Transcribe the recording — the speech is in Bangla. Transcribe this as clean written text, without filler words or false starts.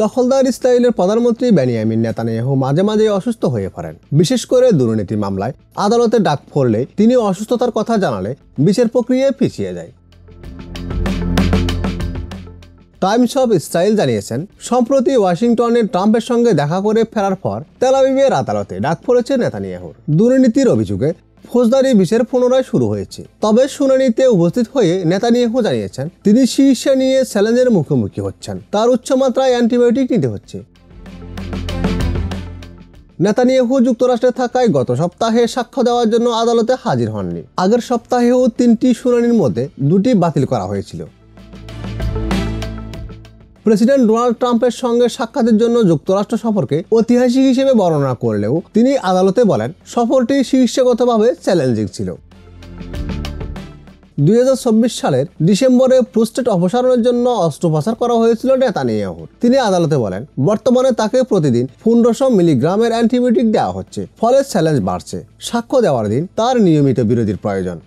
দখলদার ইসরায়েলের প্রধানমন্ত্রী বেনিয়ামিন নেতানিয়াহু মাঝে মাঝে অসুস্থ হয়ে পড়েন। বিশেষ করে দুর্নীতি মামলায় আদালতে ডাক পড়লে তিনি অসুস্থতার কথা জানালে বিচার প্রক্রিয়া পিছিয়ে যায়। টাইমস অফ ইসরায়েল জানিয়েছেন, সম্প্রতি ওয়াশিংটনে ট্রাম্পের সঙ্গে দেখা করে ফেরার পর তেল আবিবের আদালতে ডাক পড়েছে নেতানিয়াহুর। দুর্নীতির অভিযোগে ফৌজদারি বিচার পুনরায় শুরু হয়েছে। তবে শুনানিতে উপস্থিত হয়ে নেতানিয়াহু জানিয়েছেন, তিনি চিকিৎসা নিয়ে চ্যালেঞ্জের মুখোমুখি হচ্ছেন। তার উচ্চমাত্রায় অ্যান্টিবায়োটিক নিতে হচ্ছে। নেতানিয়াহু যুক্তরাষ্ট্রে থাকায় গত সপ্তাহে সাক্ষ্য দেওয়ার জন্য আদালতে হাজির হননি। আগের সপ্তাহেও 3টি শুনানির মধ্যে 2টি বাতিল করা হয়েছিল। প্রেসিডেন্ট ডোনাল্ড ট্রাম্পের সঙ্গে সাক্ষাতের জন্য যুক্তরাষ্ট্র সফরকে ঐতিহাসিক হিসেবে বর্ণনা করলেও তিনি আদালতে বলেন, সফরটি চিকিৎসাগতভাবে চ্যালেঞ্জিং ছিল। 2024 সালের ডিসেম্বরে প্রোস্টেট অপসারণের জন্য অস্ত্রোপচার করা হয়েছিল নেতানিয়াহুর। তিনি আদালতে বলেন, বর্তমানে তাকে প্রতিদিন 1500 মিলিগ্রামের অ্যান্টিবায়োটিক দেওয়া হচ্ছে, ফলে চ্যালেঞ্জ বাড়ছে। সাক্ষ্য দেওয়ার দিন তার নিয়মিত বিরতির প্রয়োজন।